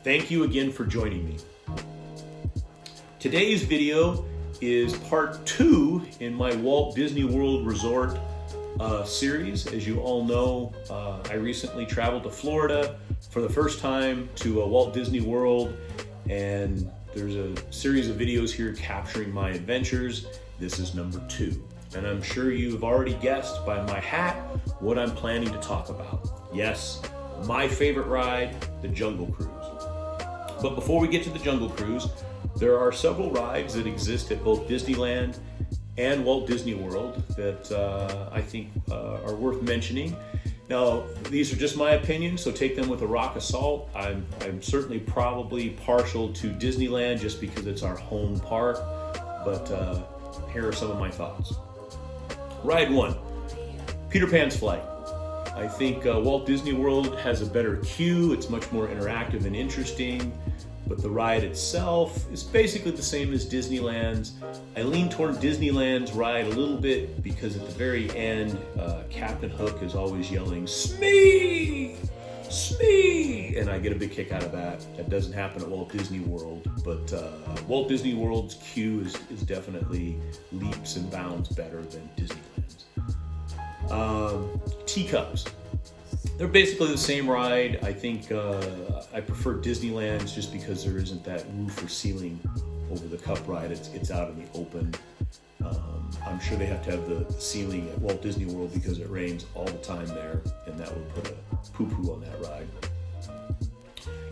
Thank you again for joining me. Today's video is part 2 in my Walt Disney World Resort series. As you all know, I recently traveled to Florida for the first time to Walt Disney World, and there's a series of videos here capturing my adventures. This is number 2, and I'm sure you've already guessed by my hat what I'm planning to talk about. Yes, my favorite ride, the Jungle Cruise. But before we get to the Jungle Cruise, there are several rides that exist at both Disneyland and Walt Disney World that I think are worth mentioning. Now, these are just my opinion, so take them with a rock of salt. I'm certainly probably partial to Disneyland just because it's our home park, but here are some of my thoughts. Ride 1, Peter Pan's Flight. I think Walt Disney World has a better queue. It's much more interactive and interesting, but the ride itself is basically the same as Disneyland's. I lean toward Disneyland's ride a little bit because at the very end, Captain Hook is always yelling, "Smee! Smee!" And I get a big kick out of that. That doesn't happen at Walt Disney World, but Walt Disney World's queue is definitely leaps and bounds better than Disneyland's. Teacups. They're basically the same ride. I think I prefer Disneyland's just because there isn't that roof or ceiling over the cup ride. It's out in the open. I'm sure they have to have the ceiling at Walt Disney World because it rains all the time there, and that would put a poo-poo on that ride.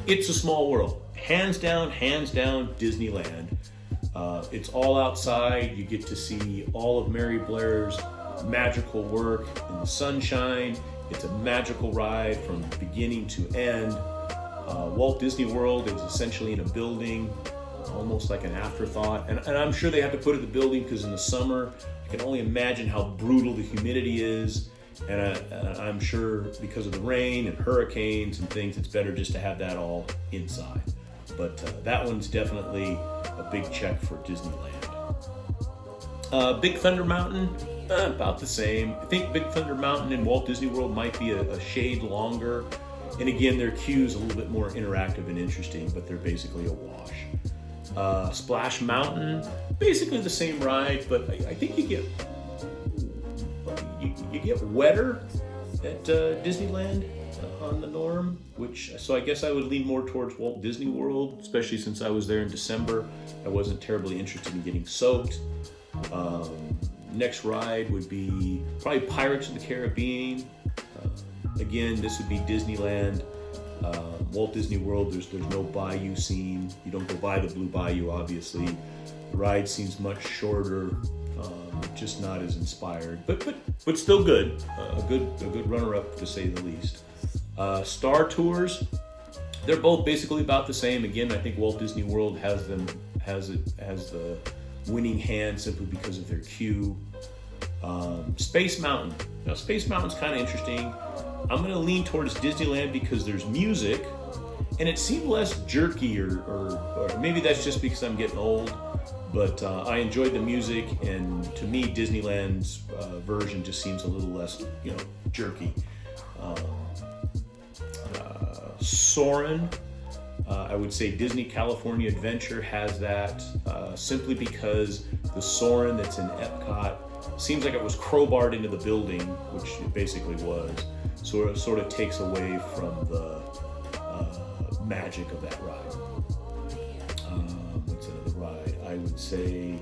It's a Small World. Hands down, Disneyland. It's all outside. You get to see all of Mary Blair's magical work in the sunshine. It's a magical ride from beginning to end. Walt Disney World is essentially in a building, almost like an afterthought. And I'm sure they have to put it in the building because in the summer, I can only imagine how brutal the humidity is. And I'm sure because of the rain and hurricanes and things, it's better just to have that all inside. But that one's definitely a big check for Disneyland. Big Thunder Mountain, about the same. I think Big Thunder Mountain in Walt Disney World might be a shade longer. And again, their queue's a little bit more interactive and interesting, but they're basically a wash. Splash Mountain, basically the same ride, but I think you get wetter at Disneyland on the norm, so I guess I would lean more towards Walt Disney World, especially since I was there in December. I wasn't terribly interested in getting soaked. Next ride would be probably Pirates of the Caribbean. Again, this would be Disneyland. Walt Disney World, there's no bayou scene. You don't go by the Blue Bayou, obviously. The ride seems much shorter, just not as inspired, but still good. A good runner-up to say the least. Star Tours, they're both basically about the same. Again, I think Walt Disney World has the winning hand simply because of their queue. Space Mountain. Now, Space Mountain's kind of interesting. I'm going to lean towards Disneyland because there's music, and it seemed less jerky, or maybe that's just because I'm getting old, but I enjoyed the music, and to me, Disneyland's version just seems a little less, jerky. Soarin'. I would say Disney California Adventure has that simply because the Soarin' that's in Epcot seems like it was crowbarred into the building, which it basically was. So it sort of takes away from the magic of that ride. What's another ride? I would say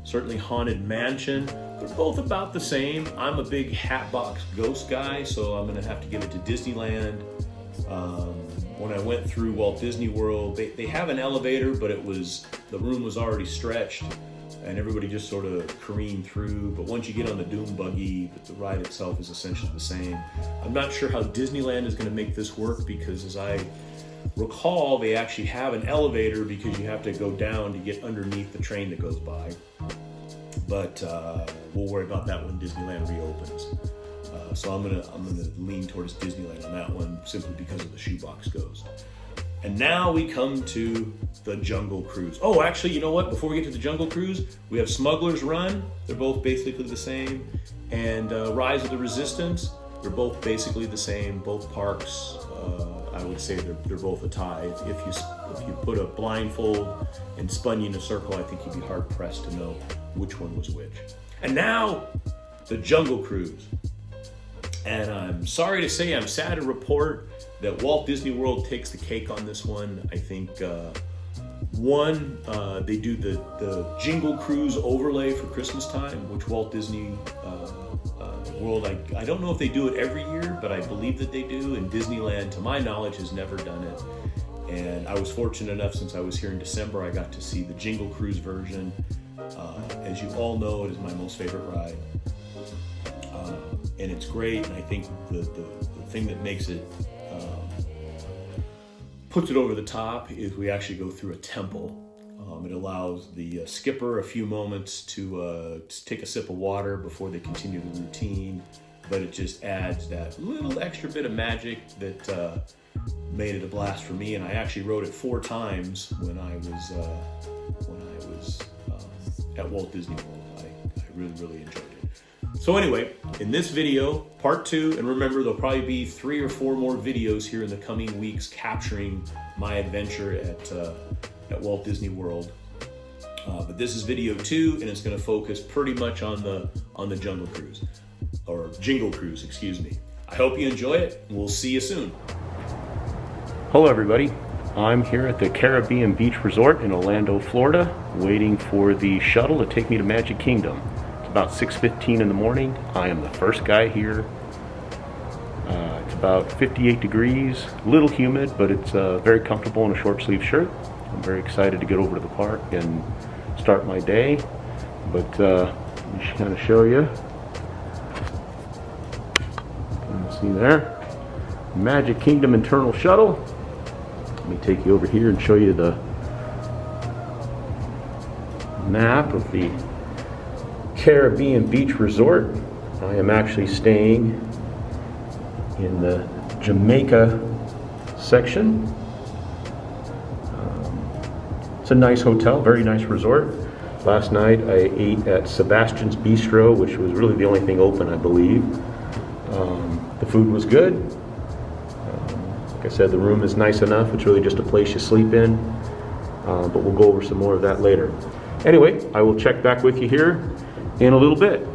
certainly Haunted Mansion. They're both about the same. I'm a big Hatbox Ghost guy, so I'm going to have to give it to Disneyland. When I went through Walt Disney World, they have an elevator, but the room was already stretched, and everybody just sort of careened through. But once you get on the Doom Buggy, the ride itself is essentially the same. I'm not sure how Disneyland is going to make this work because, as I recall, they actually have an elevator because you have to go down to get underneath the train that goes by. But we'll worry about that when Disneyland reopens. So I'm gonna lean towards Disneyland on that one simply because of the Shoebox Ghost. And now we come to the Jungle Cruise. Oh, actually, you know what? Before we get to the Jungle Cruise, we have Smuggler's Run. They're both basically the same. And Rise of the Resistance. They're both basically the same. Both parks I would say they're both a tie. If you put a blindfold and spun you in a circle, I think you'd be hard pressed to know which one was which. And now, the Jungle Cruise. And I'm sorry to say, I'm sad to report that Walt Disney World takes the cake on this one. I think they do the Jingle Cruise overlay for Christmas time, which Walt Disney World, I don't know if they do it every year, but I believe that they do. And Disneyland, to my knowledge, has never done it. And I was fortunate enough, since I was here in December, I got to see the Jingle Cruise version. As you all know, it is my most favorite ride. And it's great, and I think the thing that makes it, puts it over the top is we actually go through a temple. It allows the skipper a few moments to take a sip of water before they continue the routine, but it just adds that little extra bit of magic that made it a blast for me. And I actually rode it 4 times when I was at Walt Disney World. I really enjoyed it. So anyway, in this video, part 2, and remember there'll probably be 3 or 4 more videos here in the coming weeks capturing my adventure at Walt Disney World. But this is video 2, and it's going to focus pretty much on the Jungle Cruise, or Jingle Cruise, excuse me. I hope you enjoy it, and we'll see you soon. Hello everybody. I'm here at the Caribbean Beach Resort in Orlando, Florida, waiting for the shuttle to take me to Magic Kingdom. It's about 6:15 in the morning. I am the first guy here. It's about 58 degrees, a little humid, but it's very comfortable in a short sleeve shirt. I'm very excited to get over to the park and start my day. But let me kind of show you. You can see there, Magic Kingdom internal shuttle. Let me take you over here and show you the map of the Caribbean Beach Resort. I am actually staying in the Jamaica section. It's a nice hotel, very nice resort. Last night I ate at Sebastian's Bistro, which was really the only thing open, I believe. The food was good. Like I said, the room is nice enough. It's really just a place you sleep in. But we'll go over some more of that later. Anyway, I will check back with you here in a little bit.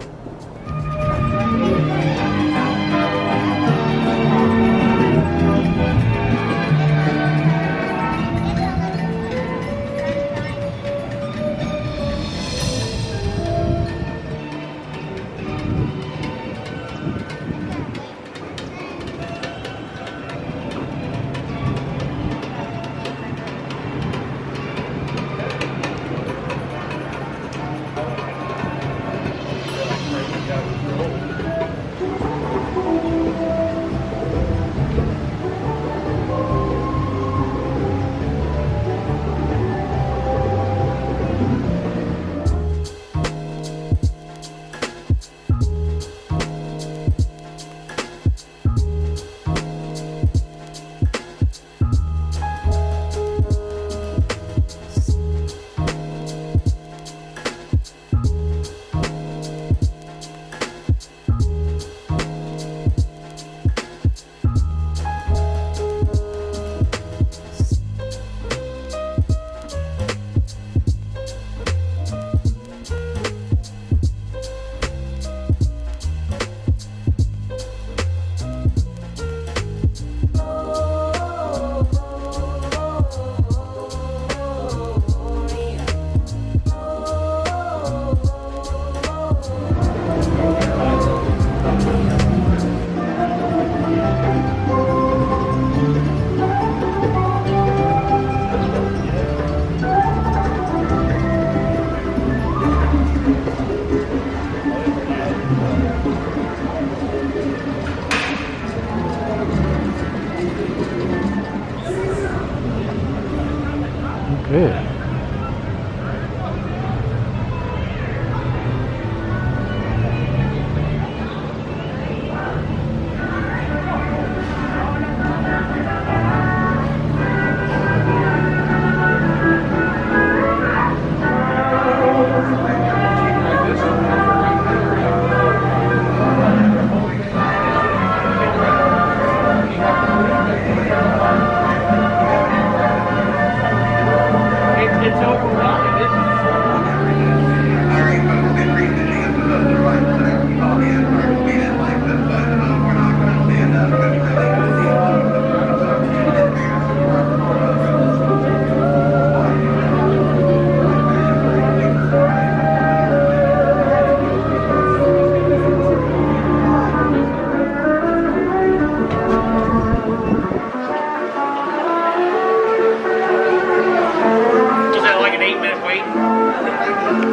Good.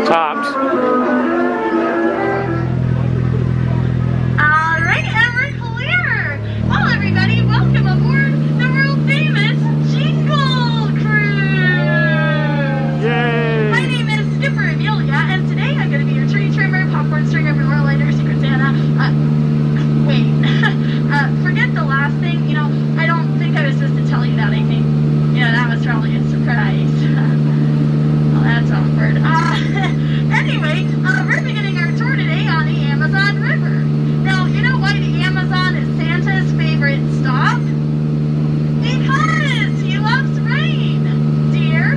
Tops. Alright, and we're clear! Well, everybody, welcome aboard the world famous Jingle Cruise! Yay! My name is Skipper Amelia, and today I'm going to be your tree trimmer, popcorn stringer, menorah lighter, Secret Santa. Wait. Forget the last thing. You know, I don't think I was supposed to tell you that. I think, you know, that was probably a surprise. Well, that's awkward. Anyway, we're beginning our tour today on the Amazon River. Now, you know why the Amazon is Santa's favorite stop? Because he loves rain, dear.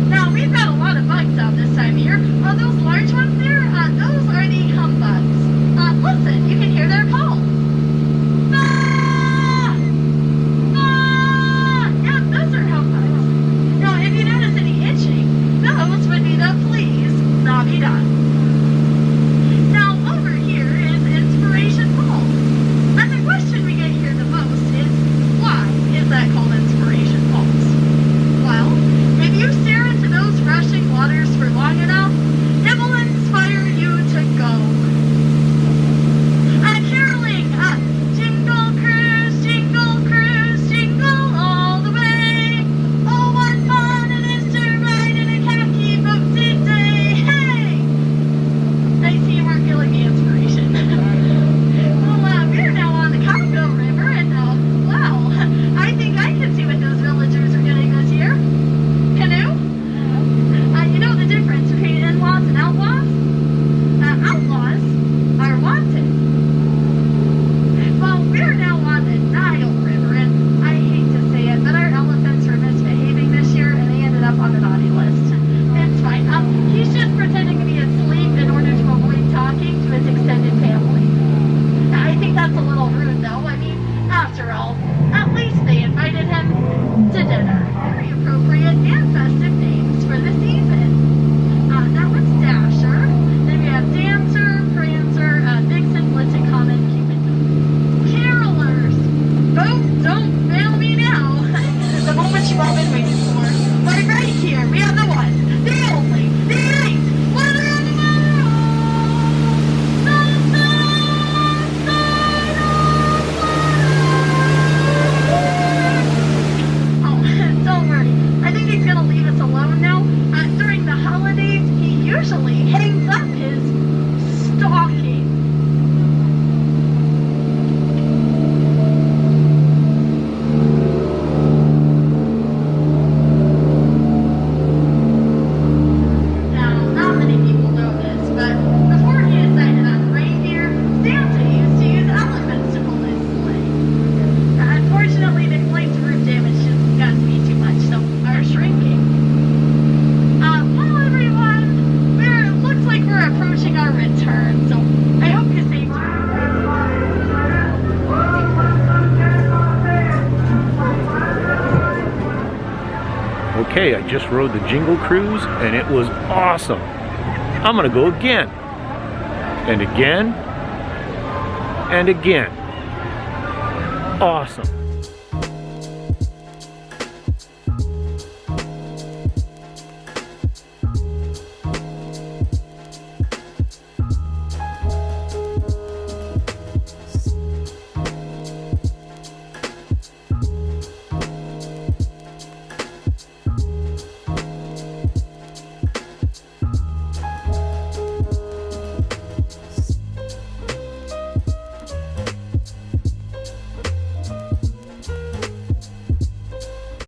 Now, we've got a lot of bugs out this time of year. Those large ones there, those are the humbugs. Listen, you can hear their call. Ah! Ah! Yep, those are humbugs. Now, if you notice any itching, those would be the fleas. La-di-da. Now, over here is Inspiration Falls. And the question we get here the most is, why is that called Inspiration Falls? Well, if you stare into those rushing waters for long enough, it will inspire you to go. Caroling, jingle cruise, jingle all the way. Oh, what fun it is to ride in a khaki boat today. Hey! I see you weren't feeling the inspiration. Well, we're now on the Congo River, and wow, I think I can see what those villagers are getting this year. Canoe? You know the difference between in-laws and outlaws? Outlaws are wanted. Well, we're now on the Nile River, and I hate to say it, but our elephants were misbehaving this year, and they ended up on the naughty list. It's fine. He's just pretending to be asleep in order to avoid talking to his extended family. I think that's a little rude, though. I mean, after all, at least they invited him to dinner. Very appropriate and festive names for the season. That was Dasher. Then we have Dancer, Prancer, Vixen, Blitzen, Comet, Cupid. Carolers! Don't fail me now. The moment you all been waiting for. Right here, we have the one, the only, the eight, whether on the mother. Oh, don't worry. I think he's gonna leave us alone now. During the holidays, he usually hangs up his stocking. Now, not many people know this, but before he decided on reindeer, Santa used to use elephants to pull his sleigh. Unfortunately, the flight's roof damage just got to be too much, so are shrinking. Well, everyone, it looks like we're approaching our return, so I hope you saved your... Okay, I just rode the Jingle Cruise and it was awesome. I'm gonna go again. And again. And again. Awesome.